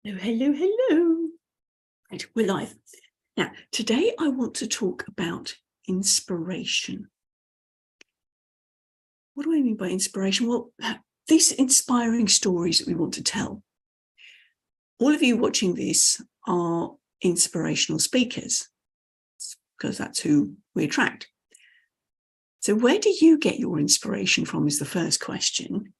Hello, hello, hello. Right, we're live. Now, today I want to talk about inspiration. What do I mean by inspiration? Well, these inspiring stories that we want to tell. All of you watching this are inspirational speakers because that's who we attract. So where do you get your inspiration from is the first question.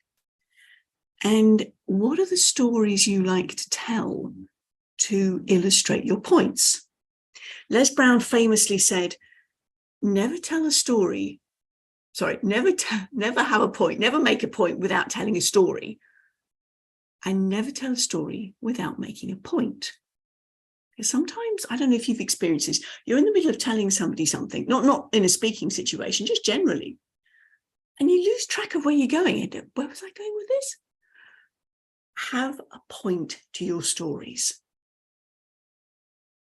And what are the stories you like to tell to illustrate your points? Les Brown famously said, never tell a story. Sorry, never have a point, never make a point without telling a story. And never tell a story without making a point. Because sometimes, I don't know if you've experienced this, you're in the middle of telling somebody something, not in a speaking situation, just generally. And you lose track of where you're going. And where was I going with this? Have a point to your stories.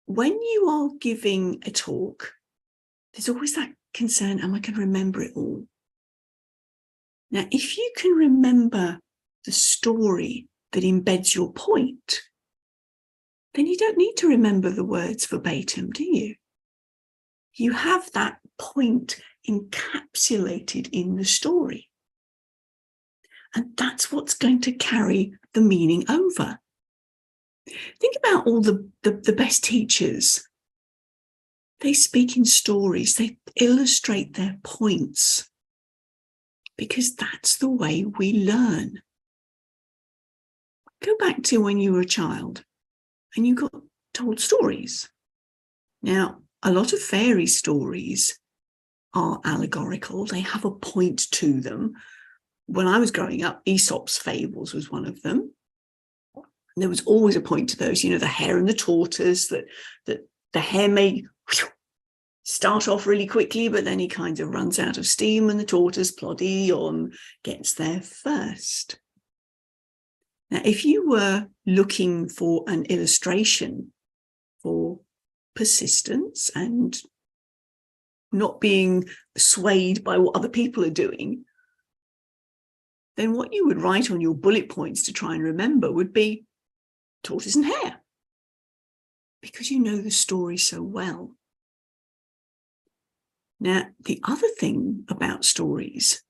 When you are giving a talk, there's always that concern, am I going to remember it all? Now, if you can remember the story that embeds your point, then you don't need to remember the words verbatim, do you? You have that point encapsulated in the story. And that's what's going to carry the meaning over. Think about all the best teachers. They speak in stories, they illustrate their points, because that's the way we learn. Go back to when you were a child and you got told stories. Now, a lot of fairy stories are allegorical. They have a point to them. When I was growing up, Aesop's Fables was one of them. There was always a point to those, the hare and the tortoise, that the hare may start off really quickly, but then he kind of runs out of steam and the tortoise, plodding on, gets there first. Now, if you were looking for an illustration for persistence and not being swayed by what other people are doing, then what you would write on your bullet points to try and remember would be tortoise and hare, because you know the story so well. Now, the other thing about stories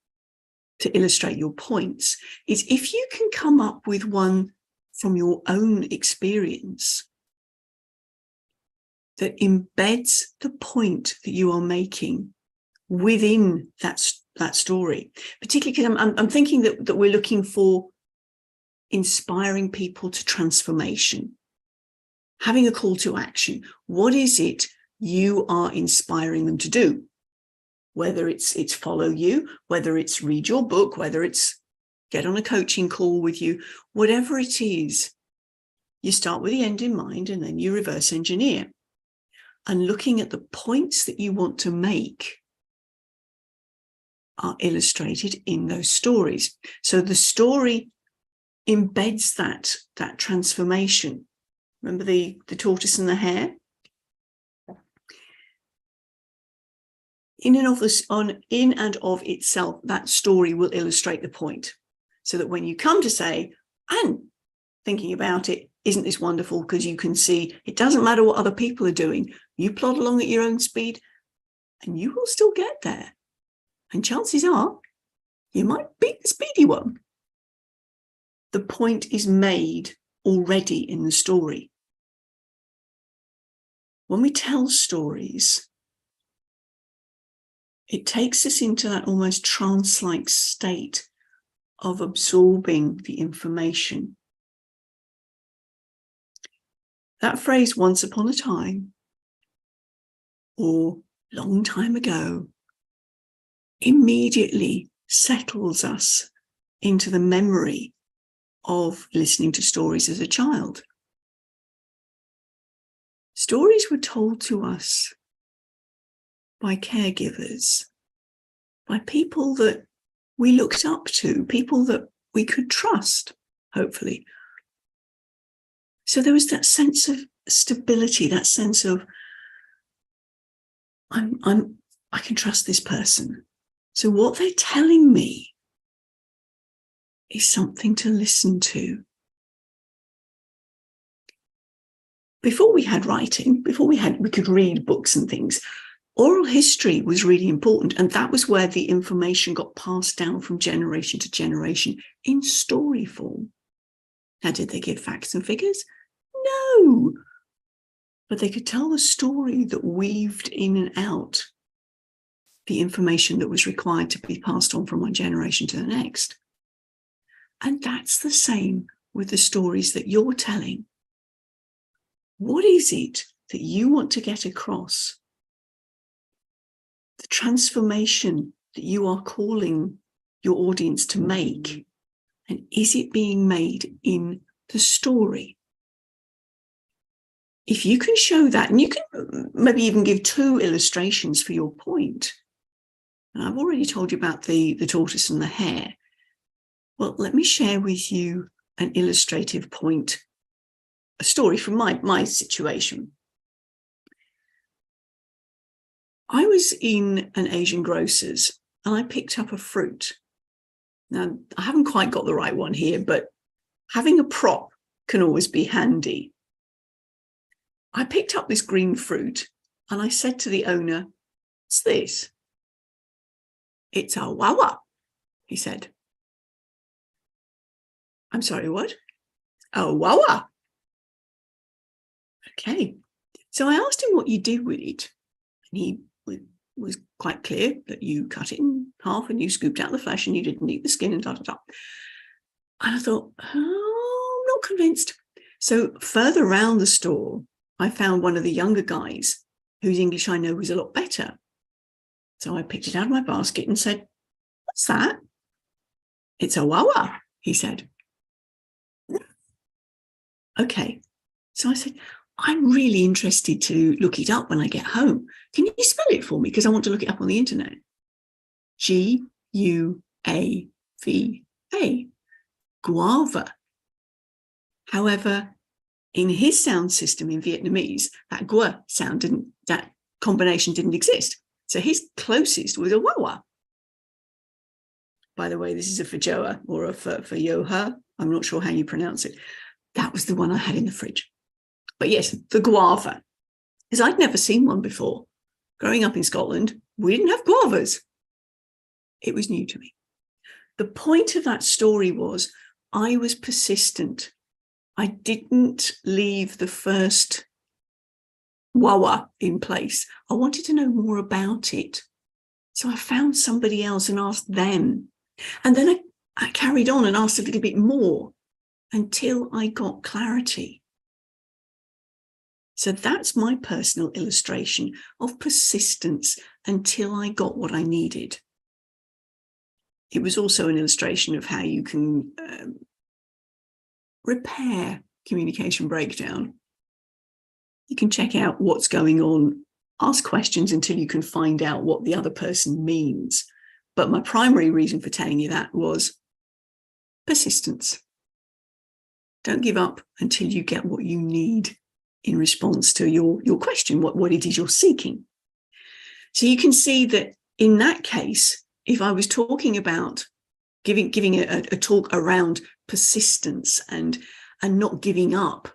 to illustrate your points is if you can come up with one from your own experience that embeds the point that you are making within that story, particularly because I'm thinking that we're looking for inspiring people to transformation, having a call to action. What is it you are inspiring them to do? Whether it's follow you, whether it's read your book, whether it's get on a coaching call with you, whatever it is, you start with the end in mind and then you reverse engineer. And looking at the points that you want to make are illustrated in those stories. So the story embeds that transformation. Remember the tortoise and the hare? In and of itself, that story will illustrate the point. So that when you come to say, and thinking about it, isn't this wonderful? Because you can see it doesn't matter what other people are doing. You plod along at your own speed and you will still get there. And chances are you might beat the speedy one. The point is made already in the story. When we tell stories, it takes us into that almost trance-like state of absorbing the information. That phrase, once upon a time, or long time ago, immediately settles us into the memory of listening to stories as a child. Stories were told to us by caregivers, by people that we looked up to, people that we could trust, hopefully. So there was that sense of stability, that sense of I can trust this person. So what they're telling me is something to listen to. before we had writing, before we could read books and things, oral history was really important. And that was where the information got passed down from generation to generation in story form. Now, did they give facts and figures? No. But they could tell the story that weaved in and out the information that was required to be passed on from one generation to the next. And that's the same with the stories that you're telling. What is it that you want to get across? The transformation that you are calling your audience to make, and is it being made in the story? If you can show that, and you can maybe even give 2 illustrations for your point. And I've already told you about the tortoise and the hare. Well, let me share with you an illustrative point, a story from my situation. I was in an Asian grocer's and I picked up a fruit. Now, I haven't quite got the right one here, but having a prop can always be handy. I picked up this green fruit and I said to the owner, "What's this?" "It's a wawa," he said. "I'm sorry, what?" "A wawa." Okay. So I asked him what you did with it. And he was quite clear that you cut it in half and you scooped out the flesh and you didn't eat the skin and da. And I thought, oh, I'm not convinced. So further around the store, I found one of the younger guys whose English I know was a lot better. So I picked it out of my basket and said, "What's that?" "It's a wawa," he said. Okay. So I said, "I'm really interested to look it up when I get home. Can you spell it for me? Because I want to look it up on the internet." Guava. Guava. However, in his sound system in Vietnamese, that gua sound that combination didn't exist. So his closest was a wawa. By the way, this is a fajoa or a fayoha. I'm not sure how you pronounce it. That was the one I had in the fridge. But yes, the guava, because I'd never seen one before. Growing up in Scotland, we didn't have guavas. It was new to me. The point of that story was I was persistent. I didn't leave the first wawa in place. I wanted to know more about it. So I found somebody else and asked them. And then I carried on and asked a little bit more until I got clarity. So that's my personal illustration of persistence until I got what I needed. It was also an illustration of how you can repair communication breakdown. You can check out what's going on, ask questions until you can find out what the other person means. But my primary reason for telling you that was persistence. Don't give up until you get what you need in response to your question, what it is you're seeking. So you can see that in that case, if I was talking about giving a talk around persistence and not giving up,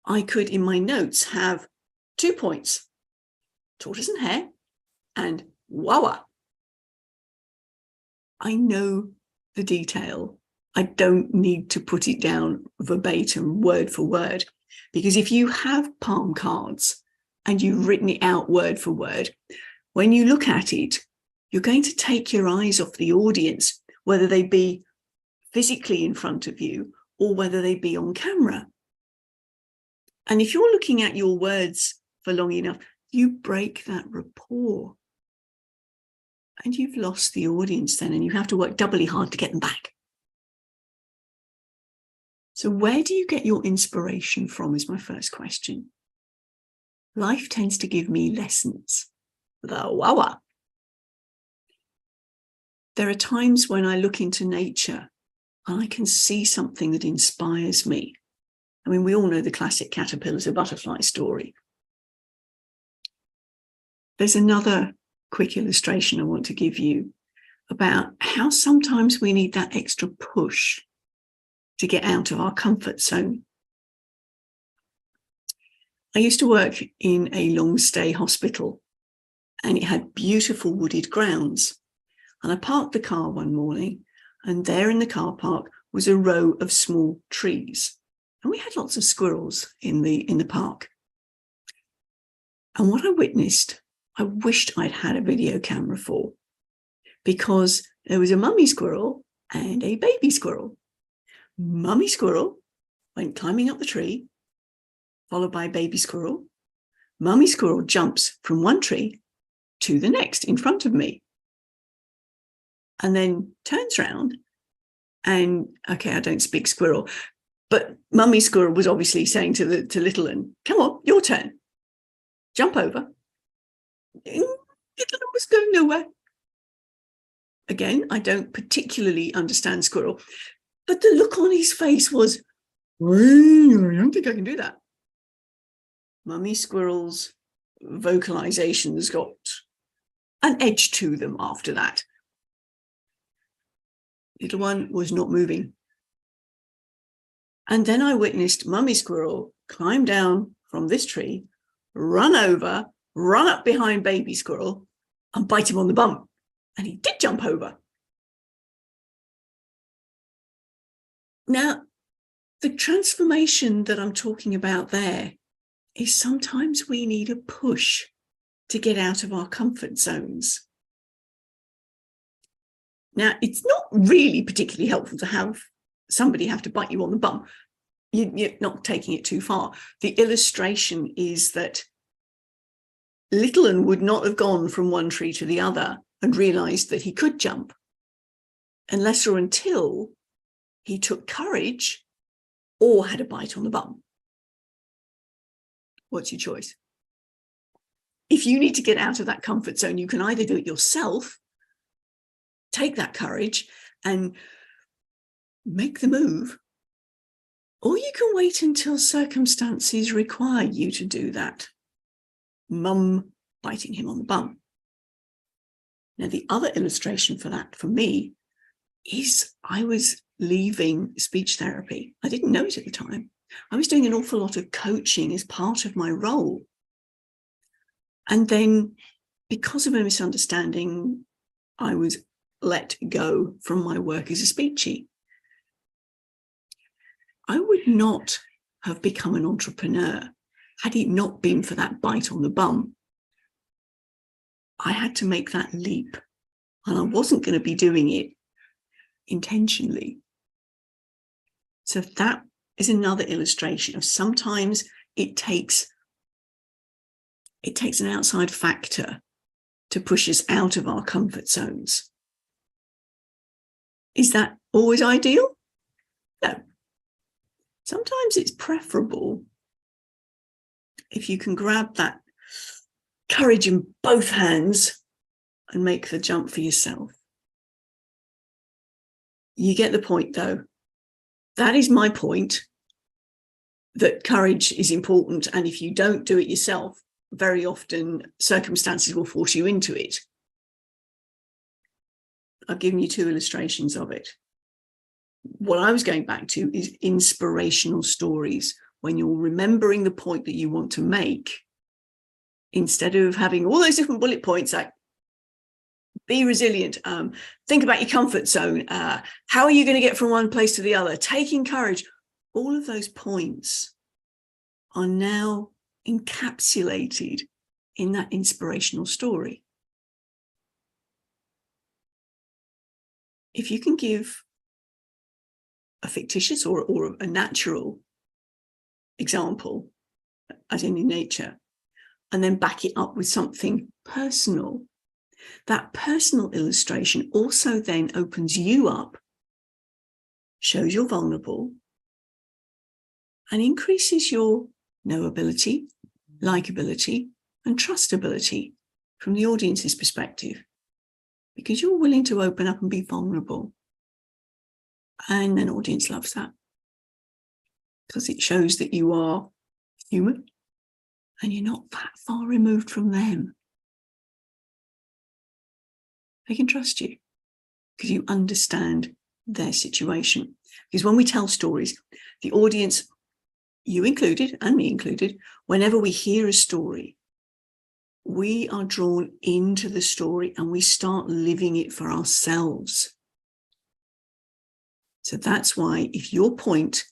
I could, in my notes, have 2 points: tortoise and hare and wawa. I know the detail. I don't need to put it down verbatim, word for word, because if you have palm cards and you've written it out word for word, when you look at it, you're going to take your eyes off the audience, whether they be physically in front of you or whether they be on camera. And if you're looking at your words for long enough, you break that rapport. And you've lost the audience then, and you have to work doubly hard to get them back. So where do you get your inspiration from is my first question. Life tends to give me lessons. The wawa. There are times when I look into nature and I can see something that inspires me. I mean, we all know the classic caterpillar to butterfly story. There's another quick illustration I want to give you about how sometimes we need that extra push to get out of our comfort zone. I used to work in a long stay hospital, and it had beautiful wooded grounds. And I parked the car one morning, and there in the car park was a row of small trees. And we had lots of squirrels in the park. And what I witnessed, I wished I'd had a video camera for, because there was a mummy squirrel and a baby squirrel. Mummy squirrel went climbing up the tree, followed by baby squirrel. Mummy squirrel jumps from one tree to the next in front of me, and then turns around and, okay, I don't speak squirrel, but mummy squirrel was obviously saying to little one, come on, your turn, jump over. Little one was going nowhere. Again, I don't particularly understand squirrel, but the look on his face was, I don't think I can do that. Mummy squirrel's vocalizations got an edge to them after that. Little one was not moving. And then I witnessed mummy squirrel climb down from this tree, run over, run up behind baby squirrel, and bite him on the bum. And he did jump over. Now, the transformation that I'm talking about there is sometimes we need a push to get out of our comfort zones. Now, it's not really particularly helpful to have somebody have to bite you on the bum. You're not taking it too far. The illustration is that little one would not have gone from one tree to the other and realized that he could jump unless or until he took courage or had a bite on the bum. What's your choice? If you need to get out of that comfort zone, you can either do it yourself, take that courage and make the move, or you can wait until circumstances require you to do that. Mum biting him on the bum. Now, the other illustration for that, for me, is I was leaving speech therapy. I didn't know it at the time. I was doing an awful lot of coaching as part of my role. And then, because of a misunderstanding, I was let go from my work as a speechy. I would not have become an entrepreneur had it not been for that bite on the bum. I had to make that leap, and I wasn't going to be doing it intentionally. So that is another illustration of sometimes it takes an outside factor to push us out of our comfort zones. Is that always ideal? No. Sometimes it's preferable if you can grab that courage in both hands and make the jump for yourself. You get the point, though. That is my point, that courage is important. And if you don't do it yourself, very often circumstances will force you into it. I've given you two illustrations of it. What I was going back to is inspirational stories. When you're remembering the point that you want to make, instead of having all those different bullet points like be resilient, think about your comfort zone, how are you going to get from one place to the other, taking courage, all of those points are now encapsulated in that inspirational story. If you can give a fictitious or a natural example, as in nature, and then back it up with something personal, that personal illustration also then opens you up, shows you're vulnerable, and increases your knowability, likability, and trustability from the audience's perspective, because you're willing to open up and be vulnerable. And an audience loves that because it shows that you are human and you're not that far removed from them. They can trust you because you understand their situation. Because when we tell stories, the audience you included and me included, whenever we hear a story, we are drawn into the story and we start living it for ourselves. So that's why if your point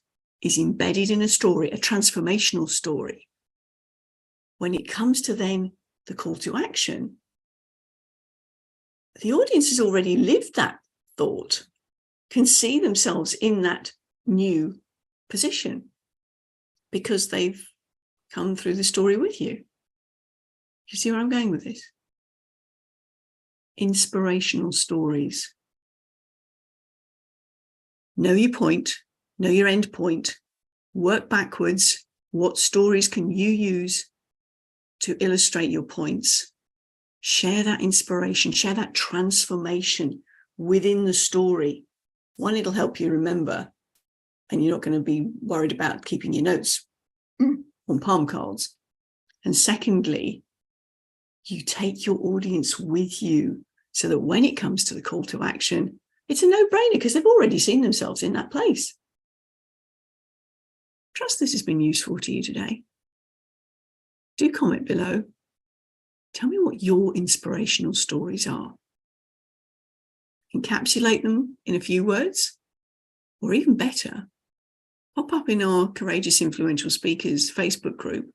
is embedded in a story, a transformational story, when it comes to then the call to action, the audience has already lived that thought, can see themselves in that new position because they've come through the story with you. You see where I'm going with this? Inspirational stories. Know your point, know your end point, work backwards. What stories can you use to illustrate your points? Share that inspiration, share that transformation within the story. One, it'll help you remember, and you're not going to be worried about keeping your notes on palm cards. And secondly, you take your audience with you so that when it comes to the call to action, it's a no-brainer because they've already seen themselves in that place. Trust this has been useful to you today. Do comment below. Tell me what your inspirational stories are. Encapsulate them in a few words, or even better, pop up in our Courageous Influential Speakers Facebook group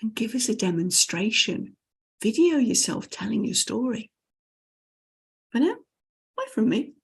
and give us a demonstration. Video yourself telling your story. For now, bye from me.